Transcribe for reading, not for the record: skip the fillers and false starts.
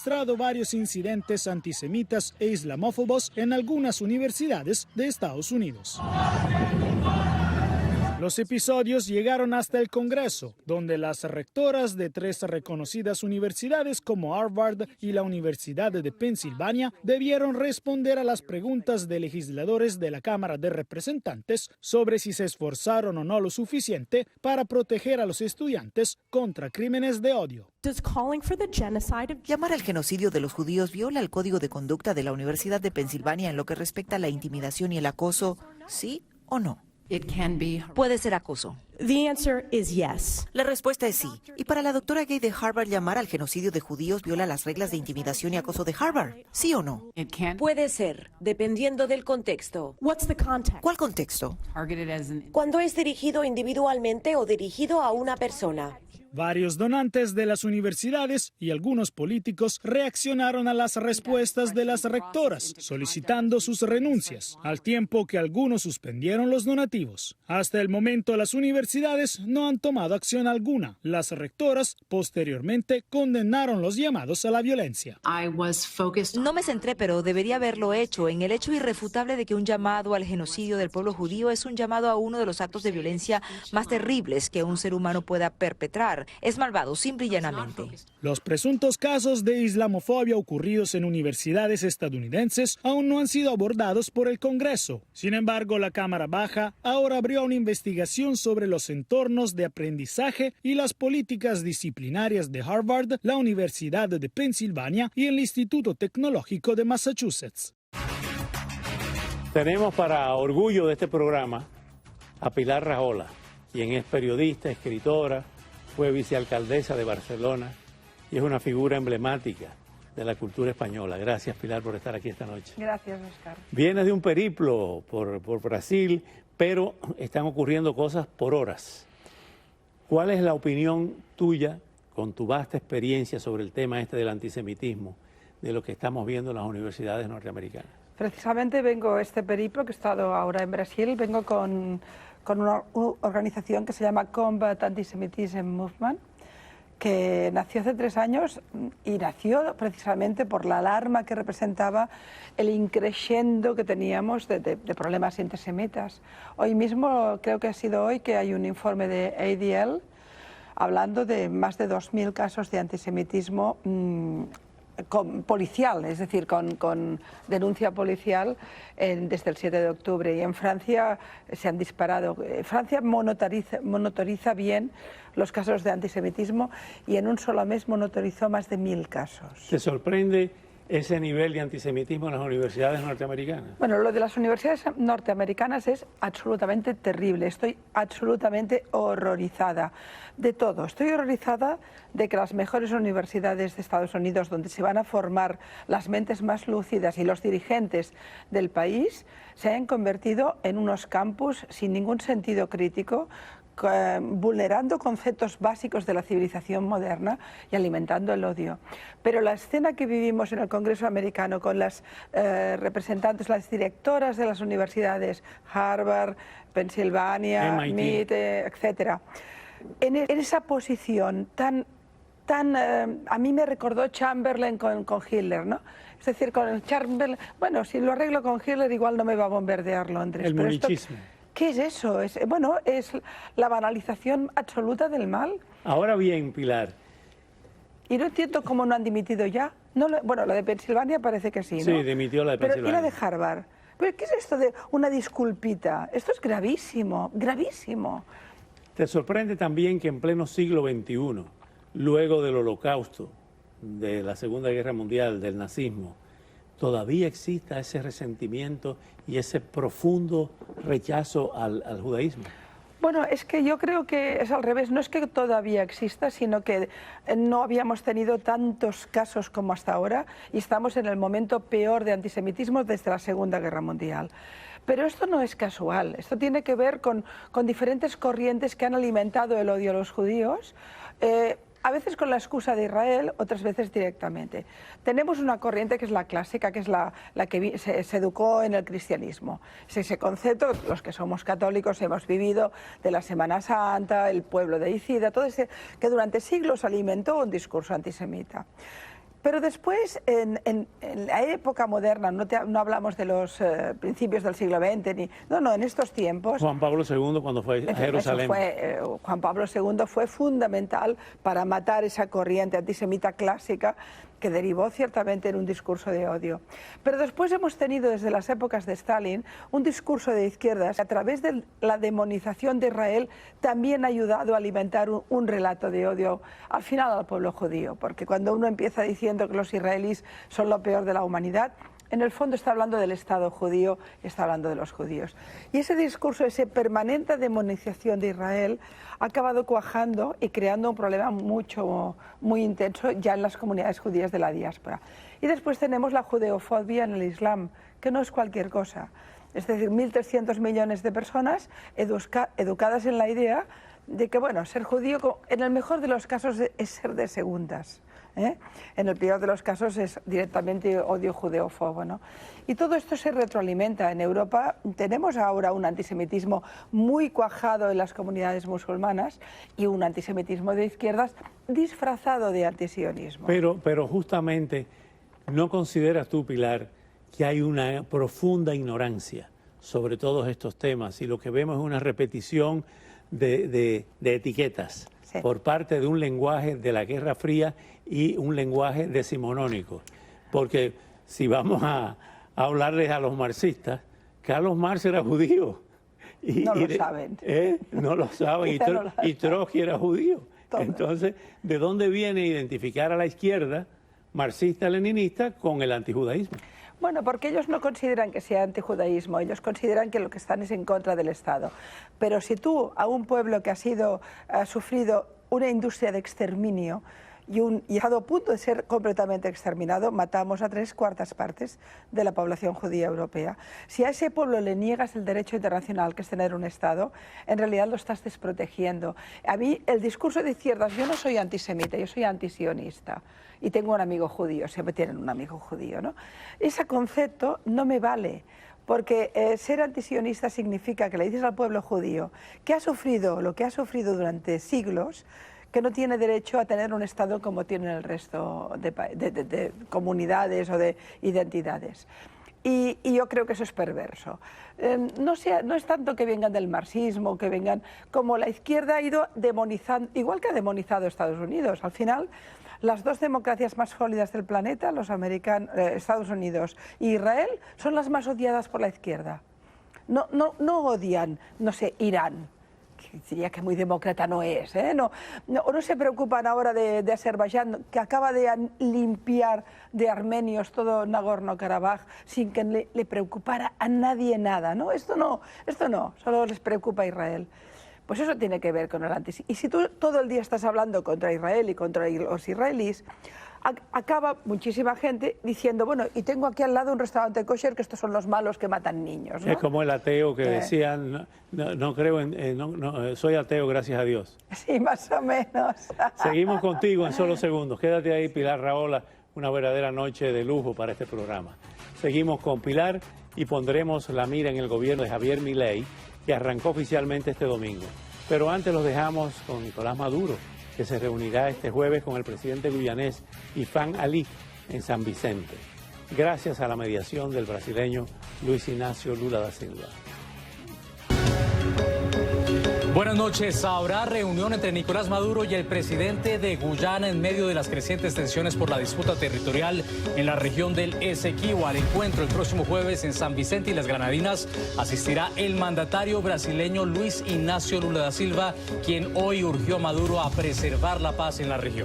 registrado varios incidentes antisemitas e islamófobos en algunas universidades de Estados Unidos. Los episodios llegaron hasta el Congreso, donde las rectoras de 3 reconocidas universidades como Harvard y la Universidad de Pensilvania debieron responder a las preguntas de legisladores de la Cámara de Representantes sobre si se esforzaron o no lo suficiente para proteger a los estudiantes contra crímenes de odio. Llamar al genocidio de los judíos viola el código de conducta de la Universidad de Pensilvania en lo que respecta a la intimidación y el acoso, ¿sí o no? Puede ser acoso. La respuesta es sí. Y para la doctora Gay de Harvard, llamar al genocidio de judíos viola las reglas de intimidación y acoso de Harvard, ¿sí o no? Puede ser, dependiendo del contexto. ¿Cuál contexto? Cuando es dirigido individualmente o dirigido a una persona. Varios donantes de las universidades y algunos políticos reaccionaron a las respuestas de las rectoras, solicitando sus renuncias, al tiempo que algunos suspendieron los donativos. Hasta el momento, las universidades no han tomado acción alguna. Las rectoras, posteriormente, condenaron los llamados a la violencia. No me centré, pero debería haberlo hecho, en el hecho irrefutable de que un llamado al genocidio del pueblo judío es un llamado a uno de los actos de violencia más terribles que un ser humano pueda perpetrar. Es malvado, simple y llanamente. Los presuntos casos de islamofobia ocurridos en universidades estadounidenses aún no han sido abordados por el Congreso. Sin embargo, la Cámara Baja ahora abrió una investigación sobre los entornos de aprendizaje y las políticas disciplinarias de Harvard, la Universidad de Pensilvania y el Instituto Tecnológico de Massachusetts. Tenemos para orgullo de este programa a Pilar Rahola, quien es periodista, escritora, fue vicealcaldesa de Barcelona y es una figura emblemática de la cultura española. Gracias, Pilar, por estar aquí esta noche. Gracias, Oscar. Vienes de un periplo por Brasil, pero están ocurriendo cosas por horas. ¿Cuál es la opinión tuya, con tu vasta experiencia sobre el tema este del antisemitismo, de lo que estamos viendo en las universidades norteamericanas? Precisamente vengo este periplo, que he estado ahora en Brasil, vengo con una organización que se llama Combat Antisemitism Movement, que nació hace 3 años y nació precisamente por la alarma que representaba el increciendo que teníamos de problemas antisemitas. Hoy mismo, creo que ha sido hoy, que hay un informe de ADL hablando de más de 2.000 casos de antisemitismo policial, es decir, con denuncia policial desde el 7 de octubre. Y en Francia se han disparado. Francia monitoriza bien los casos de antisemitismo y en un solo mes monitorizó más de 1.000 casos. ¿Te sorprende ese nivel de antisemitismo en las universidades norteamericanas? Bueno, lo de las universidades norteamericanas es absolutamente terrible. Estoy absolutamente horrorizada de todo. Estoy horrorizada de que las mejores universidades de Estados Unidos, donde se van a formar las mentes más lúcidas y los dirigentes del país, se hayan convertido en unos campus sin ningún sentido crítico, vulnerando conceptos básicos de la civilización moderna y alimentando el odio. Pero la escena que vivimos en el Congreso americano con las representantes, las directoras de las universidades, Harvard, Pensilvania, MIT, etc., en esa posición tan a mí me recordó Chamberlain con Hitler, ¿no? Es decir, con Chamberlain, bueno, si lo arreglo con Hitler igual no me va a bombardear Londres. El monichismo. ¿Qué es eso? Es la banalización absoluta del mal. Ahora bien, Pilar. Y no entiendo cómo no han dimitido ya. No, bueno, la de Pensilvania parece que sí, ¿no? Sí, dimitió la de Pensilvania. Pero ¿y la de Harvard? ¿Pero qué es esto de una disculpita? Esto es gravísimo, gravísimo. ¿Te sorprende también que en pleno siglo XXI, luego del Holocausto, de la Segunda Guerra Mundial, del nazismo, todavía exista ese resentimiento y ese profundo rechazo al judaísmo? Bueno, es que yo creo que es al revés, no es que todavía exista, sino que no habíamos tenido tantos casos como hasta ahora y estamos en el momento peor de antisemitismo desde la Segunda Guerra Mundial. Pero esto no es casual, esto tiene que ver con diferentes corrientes que han alimentado el odio a los judíos, a veces con la excusa de Israel, otras veces directamente. Tenemos una corriente que es la clásica, que es la que se educó en el cristianismo. Ese concepto, los que somos católicos hemos vivido de la Semana Santa, el pueblo de Icida, todo ese que durante siglos alimentó un discurso antisemita. Pero después, en la época moderna, no hablamos de los principios del siglo XX, no, en estos tiempos... Juan Pablo II cuando fue a Jerusalén. Juan Pablo II fue fundamental para matar esa corriente antisemita clásica que derivó ciertamente en un discurso de odio. Pero después hemos tenido desde las épocas de Stalin un discurso de izquierdas que a través de la demonización de Israel también ha ayudado a alimentar un relato de odio al final al pueblo judío, porque cuando uno empieza diciendo que los israelíes son lo peor de la humanidad, en el fondo está hablando del Estado judío, está hablando de los judíos. Y ese discurso, esa permanente demonización de Israel, ha acabado cuajando y creando un problema muy intenso ya en las comunidades judías de la diáspora. Y después tenemos la judeofobia en el Islam, que no es cualquier cosa. Es decir, 1.300 millones de personas educadas en la idea de que, bueno, ser judío, en el mejor de los casos, es ser de segundas. En el peor de los casos es directamente odio judeófobo, ¿no? Y todo esto se retroalimenta. En Europa tenemos ahora un antisemitismo muy cuajado en las comunidades musulmanas y un antisemitismo de izquierdas disfrazado de antisionismo. Pero justamente, ¿no consideras tú, Pilar, que hay una profunda ignorancia sobre todos estos temas y lo que vemos es una repetición de etiquetas? Sí. Por parte de un lenguaje de la Guerra Fría y un lenguaje decimonónico. Porque si vamos a hablarles a los marxistas, Carlos Marx era judío. No lo saben. No lo saben. Y Trotsky era judío. Todo. Entonces, ¿de dónde viene identificar a la izquierda marxista-leninista con el antijudaísmo? Bueno, porque ellos no consideran que sea antijudaísmo, ellos consideran que lo que están es en contra del Estado. Pero si tú a un pueblo que ha sufrido una industria de exterminio y ha estado a punto de ser completamente exterminado, matamos a 3/4 partes de la población judía europea. Si a ese pueblo le niegas el derecho internacional, que es tener un Estado, en realidad lo estás desprotegiendo. A mí el discurso de izquierdas, yo no soy antisemita, yo soy antisionista. Y tengo un amigo judío, siempre tienen un amigo judío, ¿no? Ese concepto no me vale, porque ser antisionista significa que le dices al pueblo judío que ha sufrido lo que ha sufrido durante siglos, que no tiene derecho a tener un Estado como tienen el resto de comunidades o de identidades. Y yo creo que eso es perverso. No es tanto que vengan del marxismo, que vengan como la izquierda ha ido demonizando, igual que ha demonizado Estados Unidos. Al final, las dos democracias más sólidas del planeta, Estados Unidos e Israel, son las más odiadas por la izquierda. No odian, no sé, Irán, que diría que muy demócrata no es, no se preocupan ahora de Azerbaiyán, que acaba de limpiar de armenios todo Nagorno-Karabaj sin que le preocupara a nadie nada, ¿no? Esto no, solo les preocupa a Israel. Pues eso tiene que ver con el antisionismo. Y si tú todo el día estás hablando contra Israel y contra los israelíes, acaba muchísima gente diciendo, bueno, y tengo aquí al lado un restaurante kosher que estos son los malos que matan niños, ¿no? Es como el ateo que decía, no creo soy ateo, gracias a Dios. Sí, más o menos. Seguimos contigo en solo segundos. Quédate ahí, Pilar Rahola, una verdadera noche de lujo para este programa. Seguimos con Pilar y pondremos la mira en el gobierno de Javier Milei, que arrancó oficialmente este domingo. Pero antes los dejamos con Nicolás Maduro, que se reunirá este jueves con el presidente guyanés Ifán Ali en San Vicente, gracias a la mediación del brasileño Luis Inácio Lula da Silva. Buenas noches. Habrá reunión entre Nicolás Maduro y el presidente de Guyana en medio de las crecientes tensiones por la disputa territorial en la región del Esequibo. Al encuentro el próximo jueves en San Vicente y las Granadinas asistirá el mandatario brasileño Luis Inácio Lula da Silva, quien hoy urgió a Maduro a preservar la paz en la región.